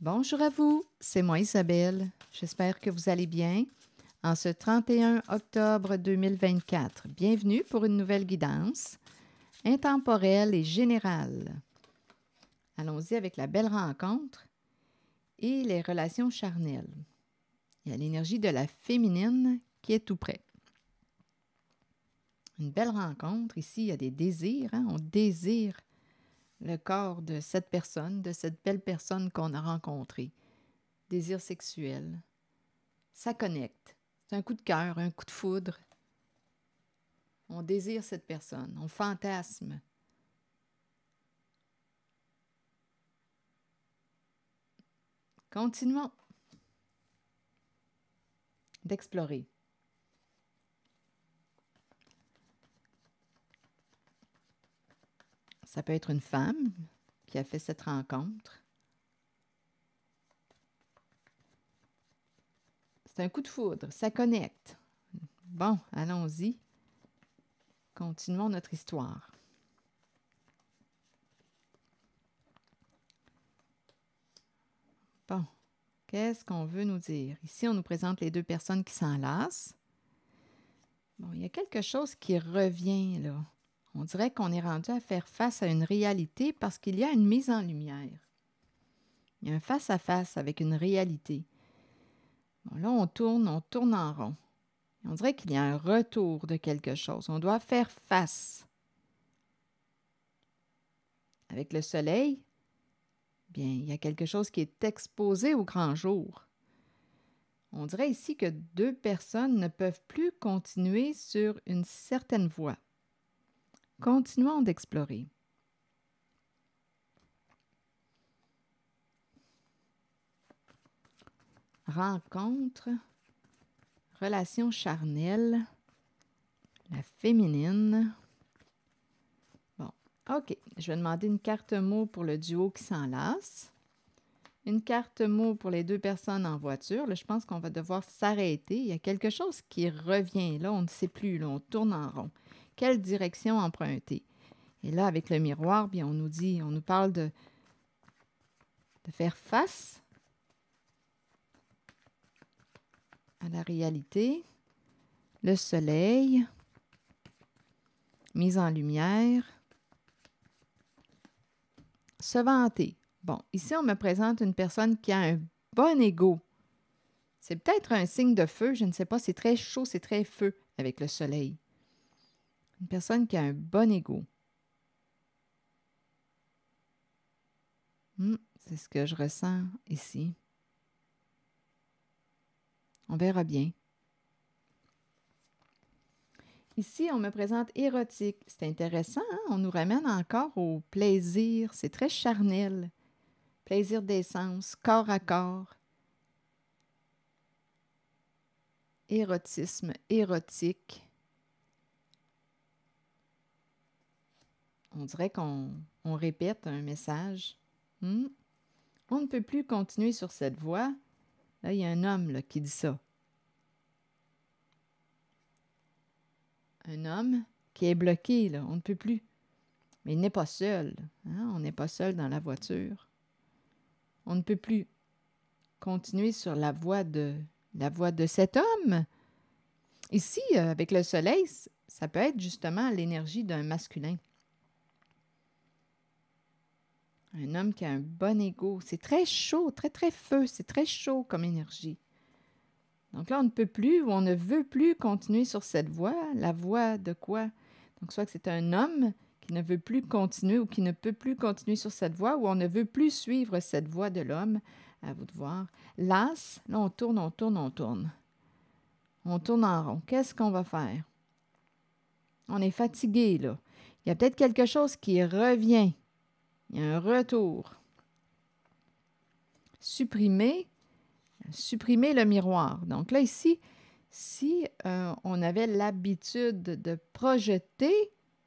Bonjour à vous, c'est moi Isabelle. J'espère que vous allez bien. En ce 31 octobre 2024, bienvenue pour une nouvelle guidance intemporelle et générale. Allons-y avec la belle rencontre et les relations charnelles. Il y a l'énergie de la féminine qui est tout près. Une belle rencontre. Ici, il y a des désirs. On désire le corps de cette personne, de cette belle personne qu'on a rencontrée. Désir sexuel. Ça connecte. C'est un coup de cœur, un coup de foudre. On désire cette personne. On fantasme. Continuons d'explorer. Ça peut être une femme qui a fait cette rencontre. C'est un coup de foudre, ça connecte. Bon, allons-y. Continuons notre histoire. Bon, qu'est-ce qu'on veut nous dire? Ici, on nous présente les deux personnes qui s'enlacent. Bon, il y a quelque chose qui revient, là. On dirait qu'on est rendu à faire face à une réalité parce qu'il y a une mise en lumière. Il y a un face-à-face avec une réalité. Bon, là, on tourne en rond. On dirait qu'il y a un retour de quelque chose. On doit faire face. Avec le soleil, bien, il y a quelque chose qui est exposé au grand jour. On dirait ici que deux personnes ne peuvent plus continuer sur une certaine voie. Continuons d'explorer. Rencontre, relation charnelle, la féminine. Bon, OK. Je vais demander une carte mot pour le duo qui s'enlace. Une carte mot pour les deux personnes en voiture. Là, je pense qu'on va devoir s'arrêter. Il y a quelque chose qui revient. Là, on ne sait plus. Là, on tourne en rond. Quelle direction emprunter? Et là, avec le miroir, bien, on nous parle de faire face à la réalité. Le soleil, mise en lumière, se vanter. Bon, ici, on me présente une personne qui a un bon ego. C'est peut-être un signe de feu, je ne sais pas, c'est très chaud, c'est très feu avec le soleil. Une personne qui a un bon ego. C'est ce que je ressens ici. On verra bien. Ici, on me présente érotique. C'est intéressant, hein? On nous ramène encore au plaisir. C'est très charnel. Plaisir des sens, corps à corps. Érotisme, érotique. On dirait qu'on répète un message. On ne peut plus continuer sur cette voie. Là, il y a un homme là, qui dit ça. Un homme qui est bloqué, là. On ne peut plus. Mais il n'est pas seul. Hein? On n'est pas seul dans la voiture. On ne peut plus continuer sur la voie de cet homme. Ici, avec le soleil, ça peut être justement l'énergie d'un masculin. Un homme qui a un bon ego. C'est très chaud, très, très feu. C'est très chaud comme énergie. Donc là, on ne peut plus ou on ne veut plus continuer sur cette voie. La voie de quoi? Donc, soit que c'est un homme qui ne veut plus continuer ou qui ne peut plus continuer sur cette voie ou on ne veut plus suivre cette voie de l'homme. À vous de voir. L'as, là, on tourne, on tourne, on tourne. On tourne en rond. Qu'est-ce qu'on va faire? On est fatigué, là. Il y a peut-être quelque chose qui revient. Il y a un retour. Supprimer le miroir. Donc là, ici, si on avait l'habitude de projeter,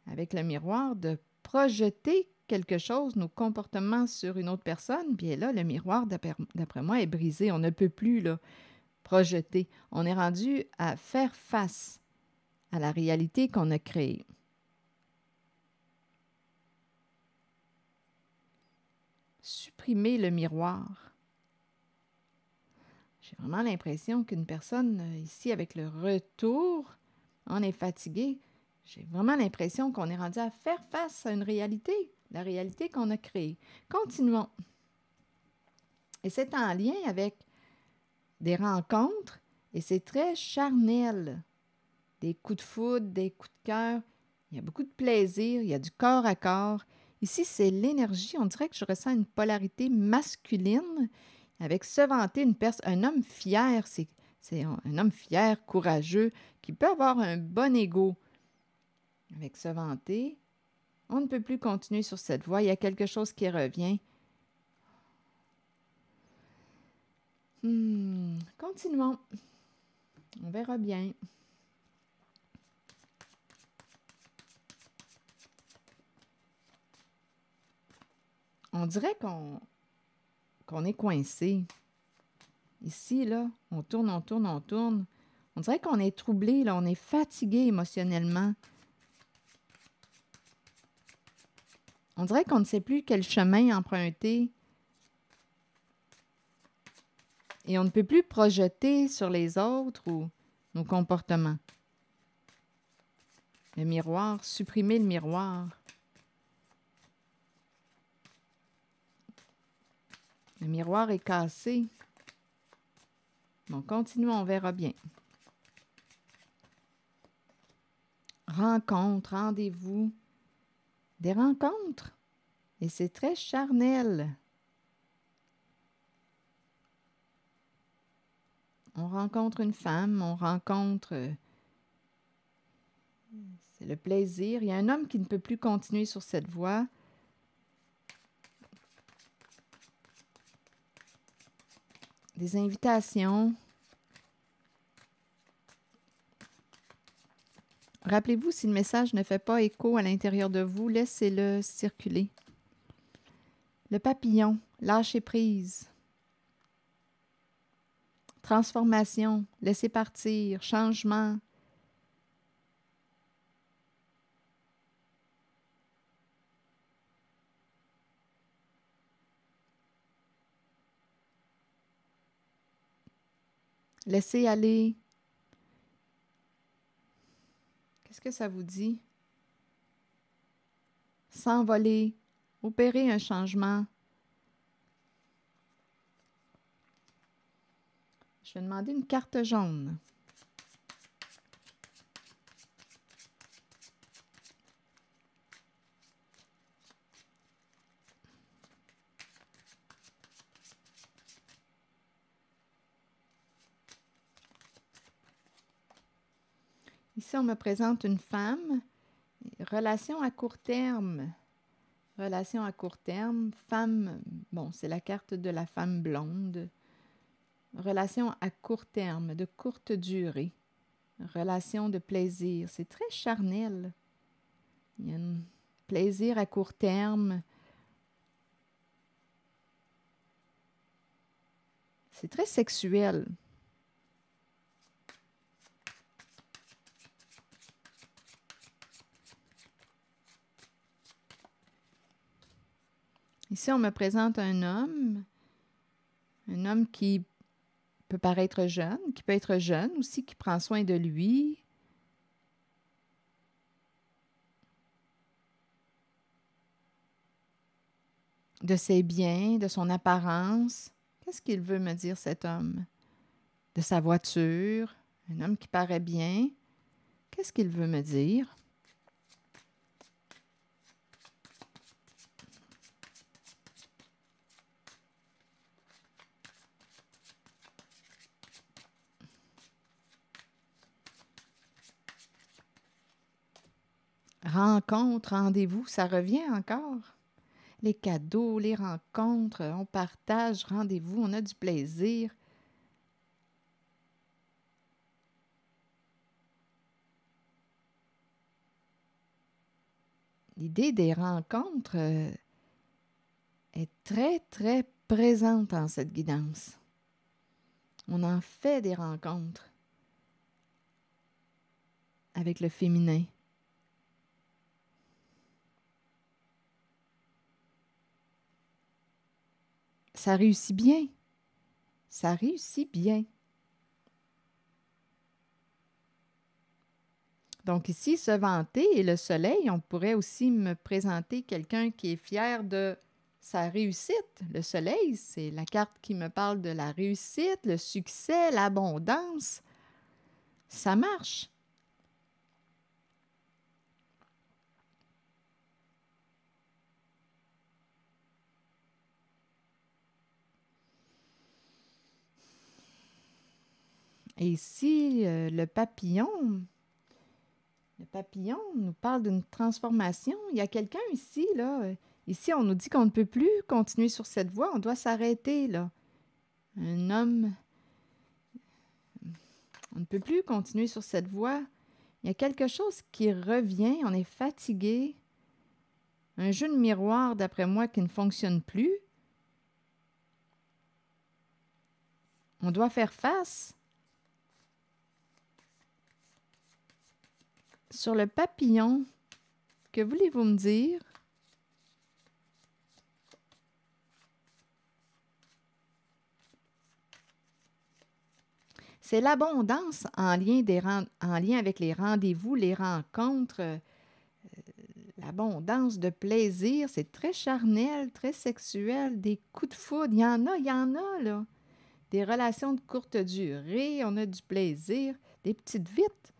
avec le miroir, de projeter quelque chose, nos comportements sur une autre personne, bien là, le miroir, d'après moi, est brisé. On ne peut plus là, projeter. On est rendu à faire face à la réalité qu'on a créée. Supprimer le miroir. J'ai vraiment l'impression qu'une personne ici, avec le retour, on est fatigué. J'ai vraiment l'impression qu'on est rendu à faire face à une réalité, la réalité qu'on a créée. Continuons. Et c'est en lien avec des rencontres et c'est très charnel. Des coups de foudre, des coups de cœur. Il y a beaucoup de plaisir, il y a du corps à corps. Ici, c'est l'énergie. On dirait que je ressens une polarité masculine avec se vanter un homme fier. C'est un homme fier, courageux, qui peut avoir un bon ego. Avec se vanter, on ne peut plus continuer sur cette voie. Il y a quelque chose qui revient. Continuons. On verra bien. On dirait qu'on est coincé. Ici, là, on tourne, on tourne, on tourne. On dirait qu'on est troublé, là, on est fatigué émotionnellement. On dirait qu'on ne sait plus quel chemin emprunter. Et on ne peut plus projeter sur les autres ou nos comportements. Le miroir, supprimer le miroir. Le miroir est cassé. Bon, continuons, on verra bien. Rencontre, rendez-vous. Des rencontres. Et c'est très charnel. On rencontre une femme, on rencontre... c'est le plaisir. Il y a un homme qui ne peut plus continuer sur cette voie. Des invitations. Rappelez-vous, si le message ne fait pas écho à l'intérieur de vous, laissez-le circuler. Le papillon, lâcher prise. Transformation, laisser partir, changement. Laisser aller. Qu'est-ce que ça vous dit? S'envoler, opérer un changement. Je vais demander une carte jaune. Ici, on me présente une femme. Relation à court terme. Relation à court terme. Femme, bon, c'est la carte de la femme blonde. Relation à court terme, de courte durée. Relation de plaisir. C'est très charnel. Il y a un plaisir à court terme. C'est très sexuel. Ici, on me présente un homme qui peut paraître jeune, qui peut être jeune aussi, qui prend soin de lui. De ses biens, de son apparence. Qu'est-ce qu'il veut me dire, cet homme? De sa voiture, un homme qui paraît bien. Qu'est-ce qu'il veut me dire? Rencontre, rendez-vous, ça revient encore. Les cadeaux, les rencontres, on partage, rendez-vous, on a du plaisir. L'idée des rencontres est très, très présente en cette guidance. On en fait des rencontres avec le féminin. Ça réussit bien. ça réussit bien. Donc ici, se vanter et le soleil, on pourrait aussi me présenter quelqu'un qui est fier de sa réussite. Le soleil, c'est la carte qui me parle de la réussite, le succès, l'abondance. Ça marche. Et ici, le papillon nous parle d'une transformation. Il y a quelqu'un ici, là. Ici, on nous dit qu'on ne peut plus continuer sur cette voie. On doit s'arrêter, là. Un homme, on ne peut plus continuer sur cette voie. Il y a quelque chose qui revient. On est fatigué. Un jeu de miroir, d'après moi, qui ne fonctionne plus. On doit faire face. Sur le papillon, que voulez-vous me dire? C'est l'abondance en lien avec les rendez-vous, les rencontres, l'abondance de plaisir. C'est très charnel, très sexuel, des coups de foudre. Il y en a, là. Des relations de courte durée, on a du plaisir, des petites vites.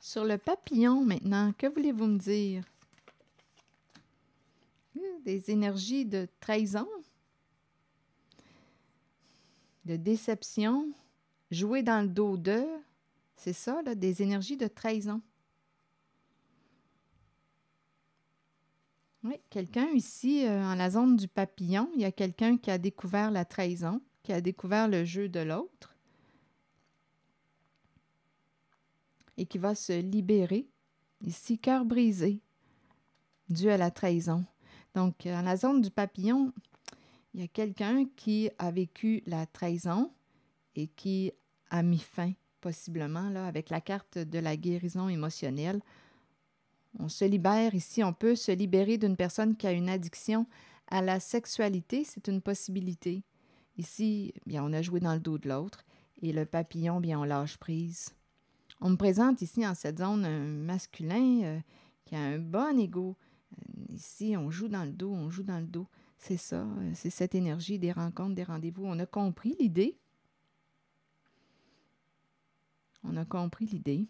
Sur le papillon, maintenant, que voulez-vous me dire? Des énergies de trahison, de déception, jouer dans le dos d'eux, c'est ça, là, des énergies de trahison. Oui, quelqu'un ici, en la zone du papillon, il y a quelqu'un qui a découvert la trahison, qui a découvert le jeu de l'autre et qui va se libérer. Ici, cœur brisé, dû à la trahison. Donc, en la zone du papillon, il y a quelqu'un qui a vécu la trahison et qui a mis fin, possiblement, là, avec la carte de la guérison émotionnelle. On se libère ici, on peut se libérer d'une personne qui a une addiction à la sexualité, c'est une possibilité. Ici, bien, on a joué dans le dos de l'autre et le papillon, bien, on lâche prise. On me présente ici, en cette zone, un masculin qui a un bon ego. Ici, on joue dans le dos, on joue dans le dos. C'est ça, c'est cette énergie des rencontres, des rendez-vous. On a compris l'idée. On a compris l'idée.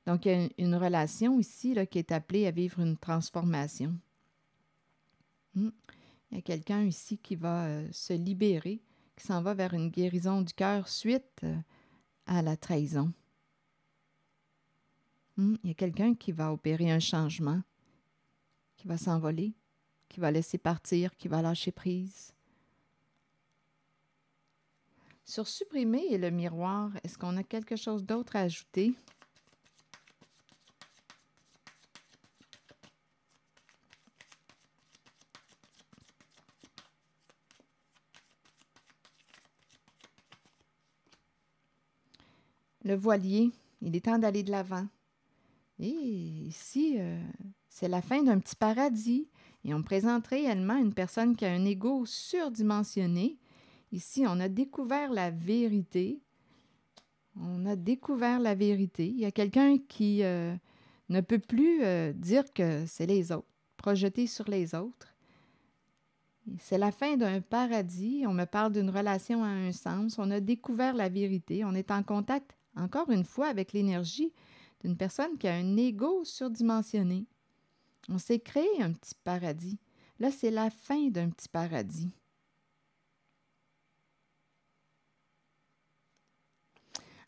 Donc, il y a une relation ici là, qui est appelée à vivre une transformation. Il y a quelqu'un ici qui va se libérer, qui s'en va vers une guérison du cœur suite à la trahison. Il y a quelqu'un qui va opérer un changement, qui va s'envoler, qui va laisser partir, qui va lâcher prise. Sur supprimer et le miroir, est-ce qu'on a quelque chose d'autre à ajouter? Le voilier, il est temps d'aller de l'avant. Et ici, c'est la fin d'un petit paradis. Et on présente réellement une personne qui a un ego surdimensionné. Ici, on a découvert la vérité. On a découvert la vérité. Il y a quelqu'un qui ne peut plus dire que c'est les autres, projeter sur les autres. C'est la fin d'un paradis. On me parle d'une relation à un sens. On a découvert la vérité. On est en contact, encore une fois, avec l'énergie d'une personne qui a un ego surdimensionné. On s'est créé un petit paradis. Là, c'est la fin d'un petit paradis.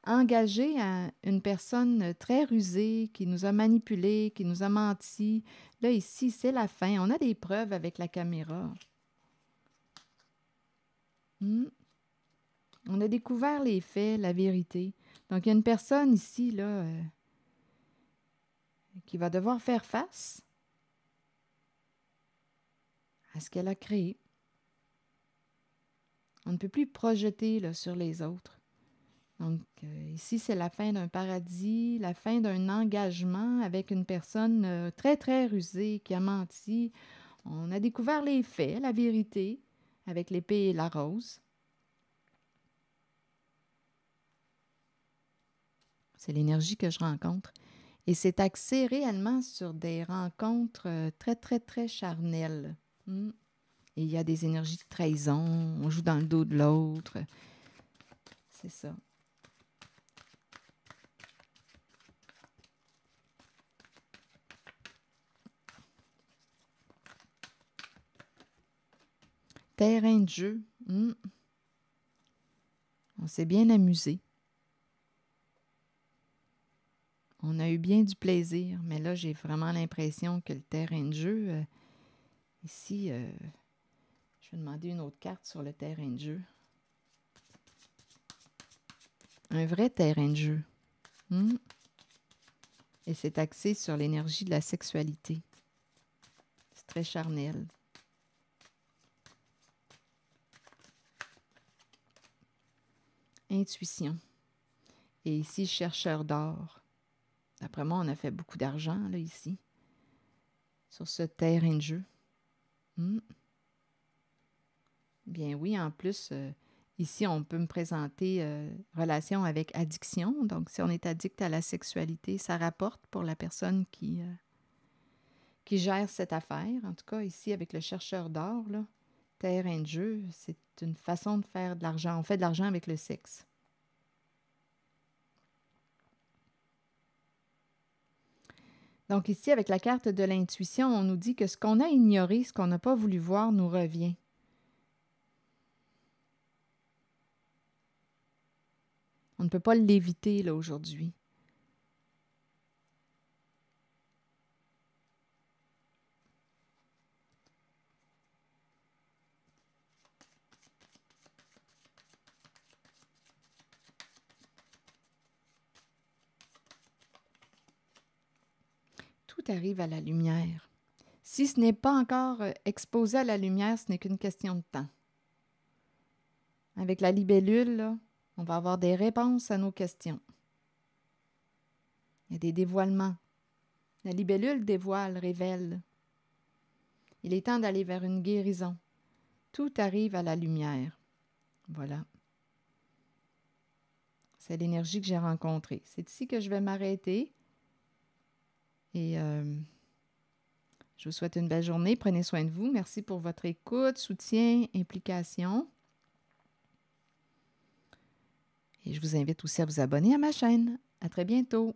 Engagé à une personne très rusée, qui nous a manipulés, qui nous a menti. Là, ici, c'est la fin. On a des preuves avec la caméra. On a découvert les faits, la vérité. Donc, il y a une personne ici, là, qui va devoir faire face à ce qu'elle a créé. On ne peut plus projeter là, sur les autres. Donc, ici, c'est la fin d'un paradis, la fin d'un engagement avec une personne très, très rusée qui a menti. On a découvert les faits, la vérité, avec l'épée et la rose. C'est l'énergie que je rencontre. Et c'est axé réellement sur des rencontres très, très, très charnelles. Et il y a des énergies de trahison, on joue dans le dos de l'autre. C'est ça. Terrain de jeu. On s'est bien amusé. On a eu bien du plaisir, mais là, j'ai vraiment l'impression que le terrain de jeu, ici, je vais demander une autre carte sur le terrain de jeu. Un vrai terrain de jeu. Et c'est axé sur l'énergie de la sexualité. C'est très charnel. Intuition. Et ici, chercheur d'or. D'après moi, on a fait beaucoup d'argent, là, ici, sur ce terrain de jeu. Bien oui, en plus, ici, on peut me présenter relation avec addiction. Donc, si on est addict à la sexualité, ça rapporte pour la personne qui gère cette affaire. En tout cas, ici, avec le chercheur d'or, là, terrain de jeu, c'est une façon de faire de l'argent. On fait de l'argent avec le sexe. Donc ici, avec la carte de l'intuition, on nous dit que ce qu'on a ignoré, ce qu'on n'a pas voulu voir, nous revient. On ne peut pas l'éviter, là, aujourd'hui. Tout arrive à la lumière. Si ce n'est pas encore exposé à la lumière, ce n'est qu'une question de temps. Avec la libellule, là, on va avoir des réponses à nos questions. Il y a des dévoilements. La libellule dévoile, révèle. Il est temps d'aller vers une guérison. Tout arrive à la lumière. Voilà. C'est l'énergie que j'ai rencontrée. C'est ici que je vais m'arrêter. Et je vous souhaite une belle journée. Prenez soin de vous. Merci pour votre écoute, soutien, implication. Et je vous invite aussi à vous abonner à ma chaîne. À très bientôt.